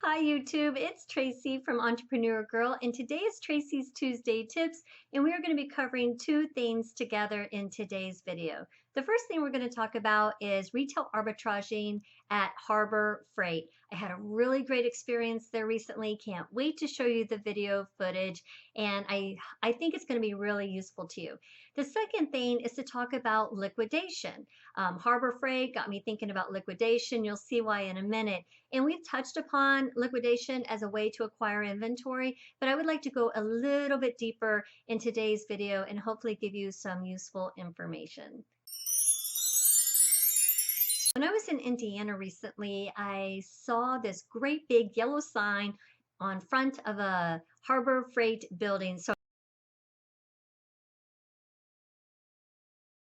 Hi YouTube, it's Tracy from Entrepreneur Girl, and today is Tracy's Tuesday Tips, and we are going to be covering two things together in today's video. The first thing we're going to talk about is retail arbitraging at Harbor Freight. I had a really great experience there recently. Can't wait to show you the video footage, and I think it's going to be really useful to you. The second thing is to talk about liquidation. Harbor Freight got me thinking about liquidation. You'll see why in a minute. And we've touched upon liquidation as a way to acquire inventory, but I would like to go a little bit deeper in today's video and hopefully give you some useful information. When I was in Indiana recently, I saw this great big yellow sign on front of a Harbor Freight building. So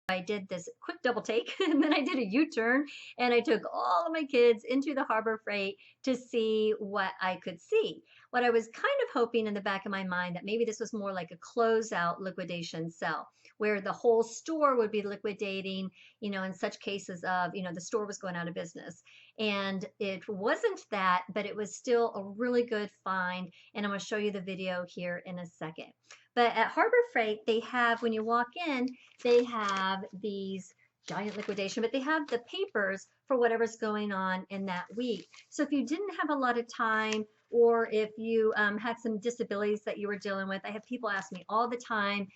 I did this quick double take and then I did a U-turn and I took all of my kids into the Harbor Freight to see what I could see. What I was kind of hoping in the back of my mind that maybe this was more like a closeout liquidation sale where the whole store would be liquidating, in such cases of, the store was going out of business. And it wasn't that, but it was still a really good find. And I'm going to show you the video here in a second. But at Harbor Freight, they have, when you walk in, they have these giant liquidation, but they have the papers for whatever's going on in that week. So if you didn't have a lot of time, or if you had some disabilities that you were dealing with, I have people ask me all the time,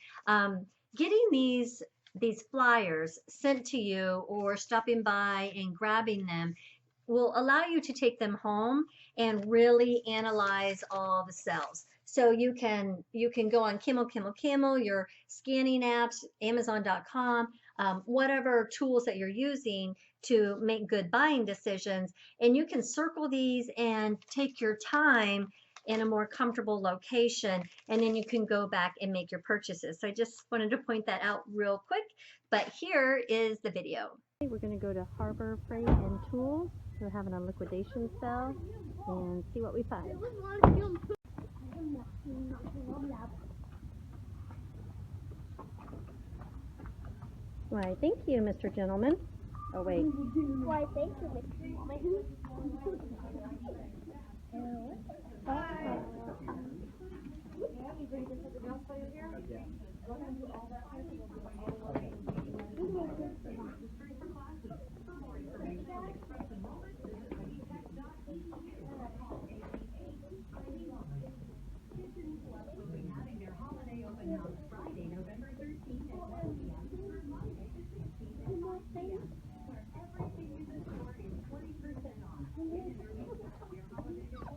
getting these flyers sent to you or stopping by and grabbing them will allow you to take them home and really analyze all the cells. So you can go on Camel, your scanning apps, Amazon.com, whatever tools that you're using to make good buying decisions, and you can circle these and take your time in a more comfortable location, and then you can go back and make your purchases. So I just wanted to point that out real quick, but here is the video. We're going to go to Harbor Freight and Tools. We're having a liquidation sale and see what we find. Why, thank you, Mr. Gentleman. Oh, wait. Why, thank you, Mr. Gentleman.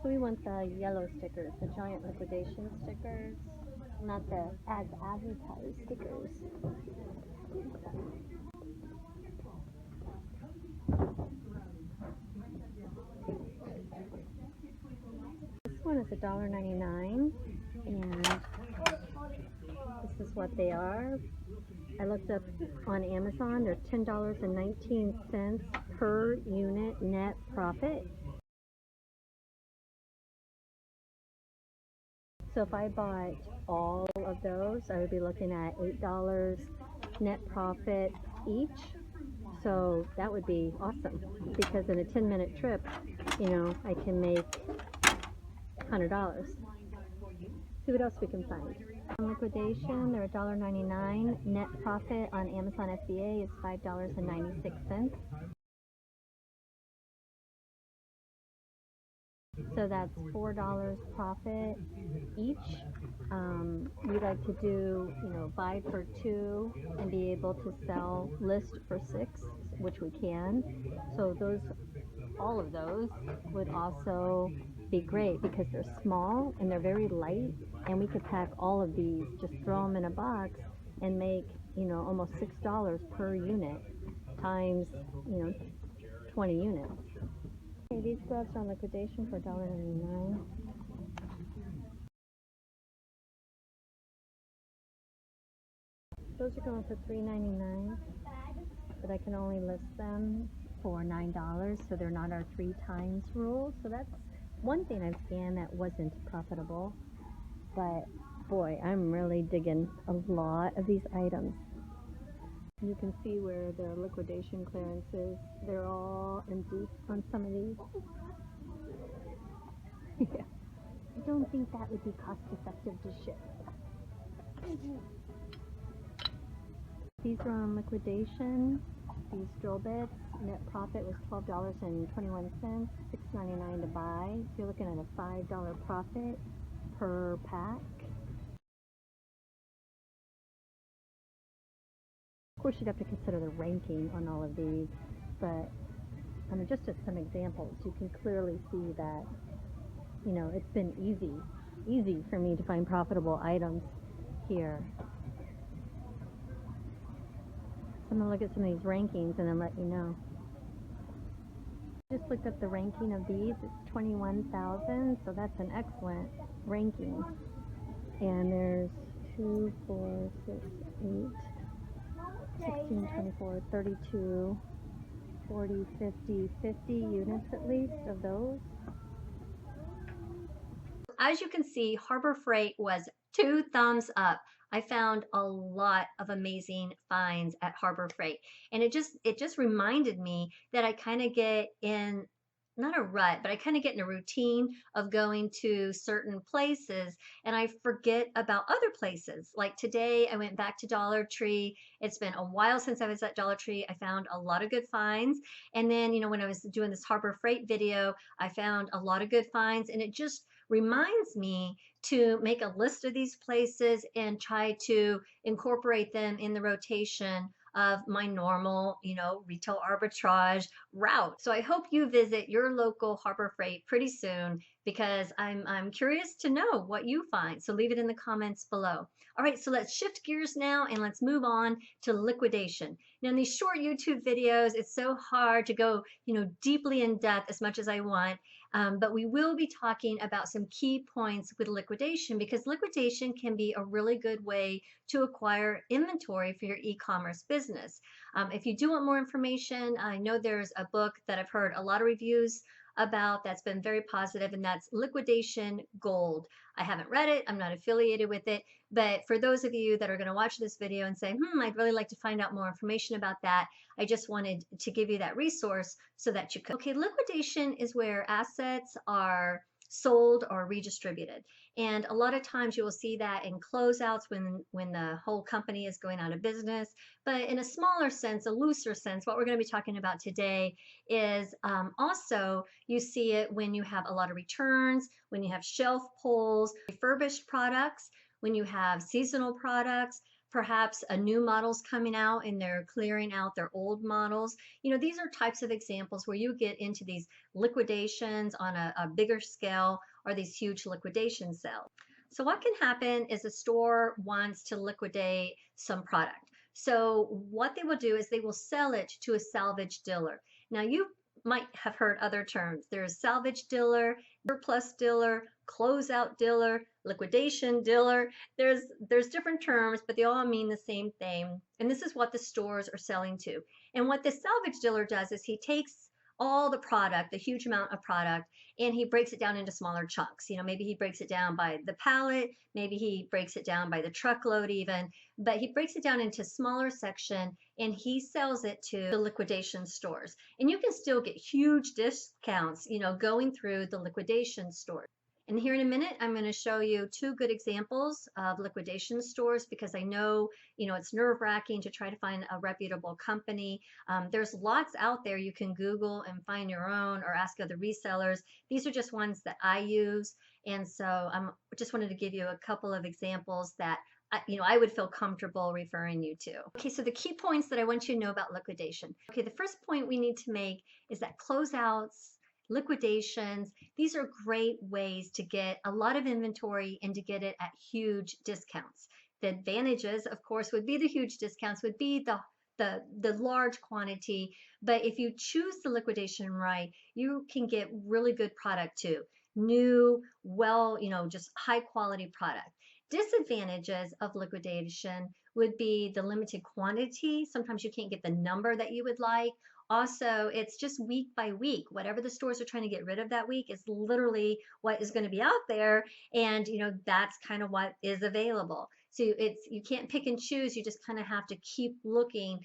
So we want the yellow stickers, the giant liquidation stickers, not the as advertised stickers. This one is $1.99, and this is what they are. I looked up on Amazon. They're $10.19 per unit net profit. So if I bought all of those, I would be looking at $8 net profit each. So that would be awesome, because in a 10-minute trip, I can make $100. See what else we can find. On liquidation, they're $1.99. Net profit on Amazon FBA is $5.96. So that's $4 profit each. We like to do, buy for 2 and be able to list for 6, which we can. So all of those would also be great because they're small and they're very light, and we could pack all of these, just throw them in a box and make, almost $6 per unit times, 20 units. Okay, these gloves are on liquidation for $1.99. Those are going for $3.99, but I can only list them for $9, so they're not our 3 times rule. So that's one thing I've scanned that wasn't profitable, but boy, I'm really digging a lot of these items. You can see where the liquidation clearances, they're all empty on some of these. Yeah. I don't think that would be cost effective to ship. These are on liquidation. These drill bits, net profit was $12.21, $6.99 to buy. So you're looking at a $5 profit per pack. Of course, you'd have to consider the ranking on all of these, but I mean, just as some examples, you can clearly see that, you know, it's been easy for me to find profitable items here. So I'm going to look at some of these rankings and then let you know. Just looked up the ranking of these. It's 21,000, so that's an excellent ranking. And there's 2, 4, 6, 8, 16, 24, 32, 40, 50, 50 units at least of those. As you can see, Harbor Freight was 2 thumbs up. I found a lot of amazing finds at Harbor Freight. And it just reminded me that I kind of get in, not a rut, but I kind of get in a routine of going to certain places and I forget about other places. Like today I went back to Dollar Tree. It's been a while since I was at Dollar Tree. I found a lot of good finds. And then, you know, when I was doing this Harbor Freight video, I found a lot of good finds, and it just reminds me to make a list of these places and try to incorporate them in the rotation of my normal, you know, retail arbitrage route. So I hope you visit your local Harbor Freight pretty soon because I'm curious to know what you find. So leave it in the comments below. All right, so let's shift gears now and let's move on to liquidation. Now in these short YouTube videos, it's so hard to go, you know, deeply in depth as much as I want. But we will be talking about some key points with liquidation because liquidation can be a really good way to acquire inventory for your e-commerce business. If you do want more information, I know there's a book that I've heard a lot of reviews about that's been very positive, and that's Liquidation Gold. I haven't read it, I'm not affiliated with it, but for those of you that are going to watch this video and say, I'd really like to find out more information about that, I just wanted to give you that resource so that you could. Okay, liquidation is where assets are sold or redistributed. And a lot of times you will see that in closeouts when the whole company is going out of business. But in a smaller sense, a looser sense, what we're going to be talking about today is also you see it when you have a lot of returns, when you have shelf pulls, refurbished products, when you have seasonal products, perhaps a new model's coming out and they're clearing out their old models. You know, these are types of examples where you get into these liquidations on a bigger scale or these huge liquidation sales. So what can happen is a store wants to liquidate some product. So what they will do is they will sell it to a salvage dealer. Now you might have heard other terms. There's salvage dealer, surplus dealer, closeout dealer, liquidation dealer. There's different terms, but they all mean the same thing. And this is what the stores are selling to. And what the salvage dealer does is he takes all the product, the huge amount of product, and he breaks it down into smaller chunks. You know, maybe he breaks it down by the pallet, maybe he breaks it down by the truckload even, but he breaks it down into smaller section and he sells it to the liquidation stores. And you can still get huge discounts, you know, going through the liquidation stores. And here in a minute, I'm going to show you 2 good examples of liquidation stores because I know, you know, it's nerve-wracking to try to find a reputable company. There's lots out there. You can Google and find your own or ask other resellers. These are just ones that I use. And so I just wanted to give you a couple of examples that I would feel comfortable referring you to. Okay, so the key points that I want you to know about liquidation. Okay, the first point we need to make is that closeouts, liquidations, these are great ways to get a lot of inventory and to get it at huge discounts. The advantages, of course, would be the huge discounts, would be the large quantity, but if you choose the liquidation right, you can get really good product too. New, well, you know, just high quality product. Disadvantages of liquidation would be the limited quantity. Sometimes you can't get the number that you would like. Also, it's just week by week. Whatever the stores are trying to get rid of that week is literally what is going to be out there. And, you know, that's kind of what is available. So you can't pick and choose. You just kind of have to keep looking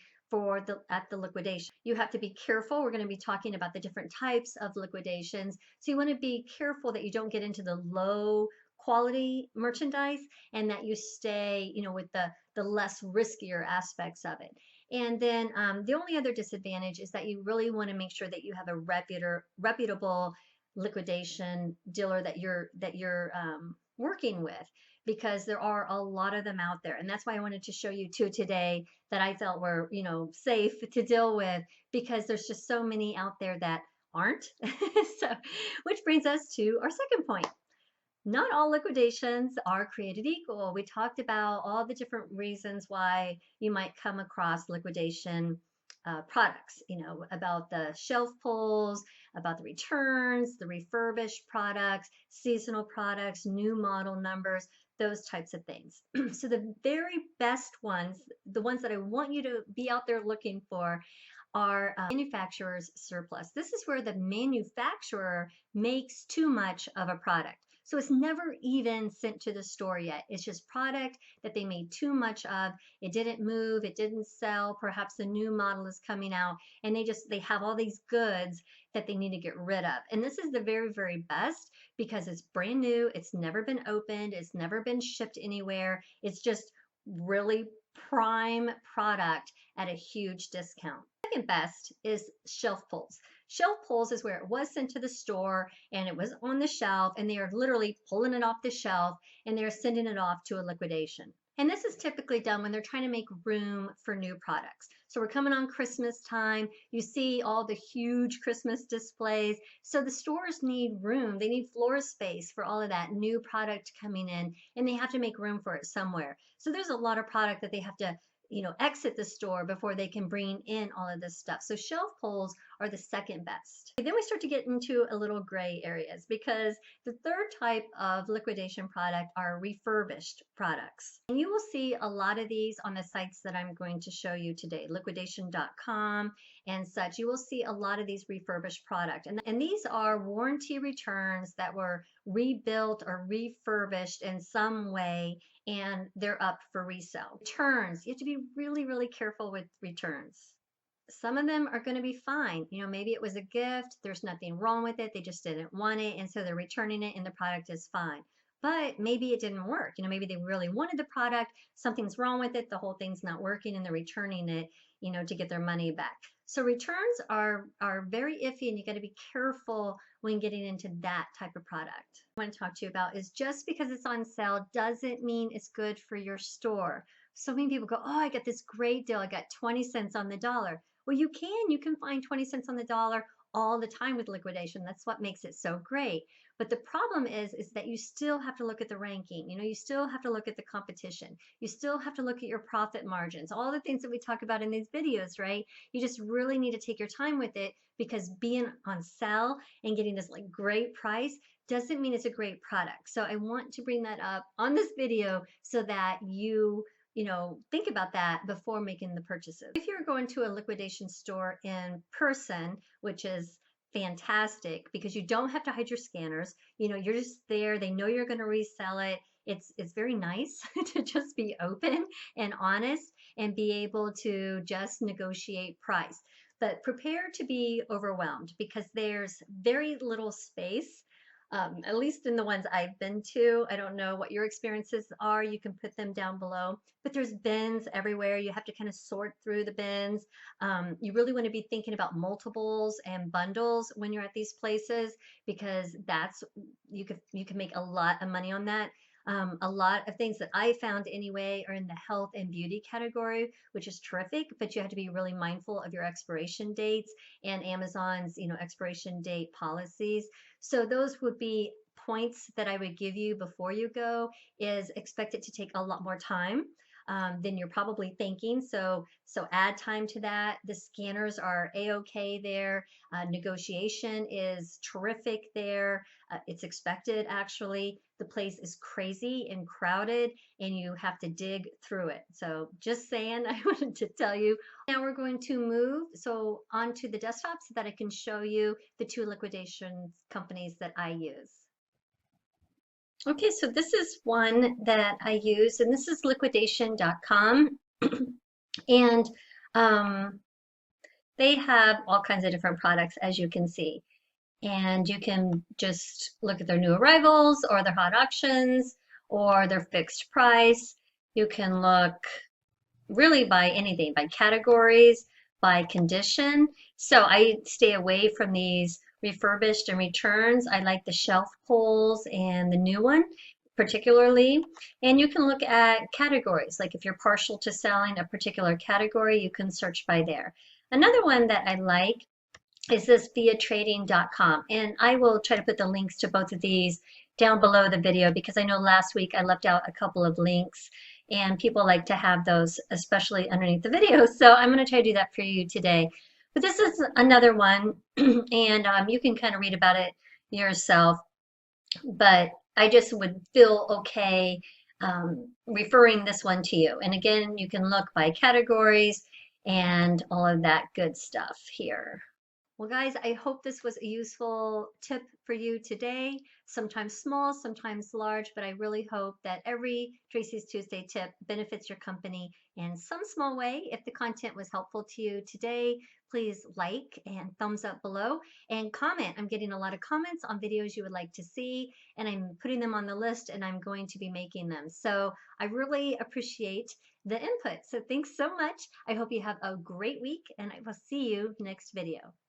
at the liquidation. You have to be careful. We're going to be talking about the different types of liquidations. So you want to be careful that you don't get into the low quality merchandise and that you stay, with the less riskier aspects of it. And then the only other disadvantage is that you really want to make sure that you have a reputable liquidation dealer that you're working with, because there are a lot of them out there. And that's why I wanted to show you two today that I felt were, safe to deal with, because there's just so many out there that aren't. So, which brings us to our second point. Not all liquidations are created equal. We talked about all the different reasons why you might come across liquidation products, about the shelf pulls, about the returns, the refurbished products, seasonal products, new model numbers, those types of things. So the very best ones, the ones that I want you to be out there looking for, are manufacturer's surplus. This is where the manufacturer makes too much of a product. So it's never even sent to the store yet. It's just product that they made too much of. It didn't move, it didn't sell. Perhaps a new model is coming out and they have all these goods that they need to get rid of. And this is the very, very best because it's brand new. It's never been opened. It's never been shipped anywhere. It's just really prime product at a huge discount. Second best is shelf pulls. Shelf pulls is where it was sent to the store and it was on the shelf and they are literally pulling it off the shelf and they're sending it off to a liquidation. And this is typically done when they're trying to make room for new products. So we're coming on Christmas time. You see all the huge Christmas displays. So the stores need room. They need floor space for all of that new product coming in, and they have to make room for it somewhere. So there's a lot of product that they have to exit the store before they can bring in all of this stuff. So shelf pulls are the second best. Then we start to get into a little gray areas, because the third type of liquidation product are refurbished products. And you will see a lot of these on the sites that I'm going to show you today, liquidation.com and such. You will see a lot of these refurbished product. And these are warranty returns that were rebuilt or refurbished in some way, and they're up for resale. Returns, you have to be really, really careful with returns. Some of them are going to be fine. Maybe it was a gift, there's nothing wrong with it, they just didn't want it, and so they're returning it and the product is fine. But maybe it didn't work. Maybe they really wanted the product, something's wrong with it, the whole thing's not working, and they're returning it, to get their money back. So returns are very iffy, and you got to be careful when getting into that type of product. What I want to talk to you about is, just because it's on sale doesn't mean it's good for your store. So many people go, oh, I got this great deal, I got 20 cents on the dollar. Well, you can find 20 cents on the dollar all the time with liquidation. That's what makes it so great. But the problem is that you still have to look at the ranking. You still have to look at the competition. You still have to look at your profit margins, all the things that we talk about in these videos, right? You just really need to take your time with it, because being on sale and getting this great price doesn't mean it's a great product. So I want to bring that up on this video so that you think about that before making the purchases. If you're going to a liquidation store in person, which is fantastic because you don't have to hide your scanners, you're just there, they know you're going to resell it. It's very nice to just be open and honest and be able to just negotiate price. But prepare to be overwhelmed, because there's very little space. At least in the ones I've been to. I don't know what your experiences are. You can put them down below. But there's bins everywhere. You have to kind of sort through the bins. You really want to be thinking about multiples and bundles when you're at these places, because you can make a lot of money on that. A lot of things that I found anyway are in the health and beauty category, which is terrific, but you have to be really mindful of your expiration dates and Amazon's, expiration date policies. So those would be points that I would give you before you go, is expect it to take a lot more time than you're probably thinking. So add time to that. The scanners are a-okay there. Negotiation is terrific there. It's expected, actually. The place is crazy and crowded, and you have to dig through it. So just saying, I wanted to tell you. Now we're going to move onto the desktop so that I can show you the two liquidation companies that I use. Okay, so this is one that I use, and this is liquidation.com. And Um, they have all kinds of different products, as you can see. And you can just look at their new arrivals or their hot auctions or their fixed price. You can look really by anything, by categories, by condition. So I stay away from these refurbished and returns. I like the shelf pulls and the new one particularly. And you can look at categories, like if you're partial to selling a particular category, you can search by there. Another one that I like is this viatrading.com. And I will try to put the links to both of these down below the video because I know last week I left out a couple of links and people like to have those, especially underneath the video. So I'm going to try to do that for you today. But this is another one, and you can kind of read about it yourself. But I just would feel okay referring this one to you. And again, you can look by categories and all of that good stuff here. Well, guys, I hope this was a useful tip for you today. Sometimes small, sometimes large, but I really hope that every Tracy's Tuesday tip benefits your company in some small way. If the content was helpful to you today, please like and thumbs up below and comment. I'm getting a lot of comments on videos you would like to see, and I'm putting them on the list and I'm going to be making them. So I really appreciate the input. So thanks so much. I hope you have a great week and I will see you next video.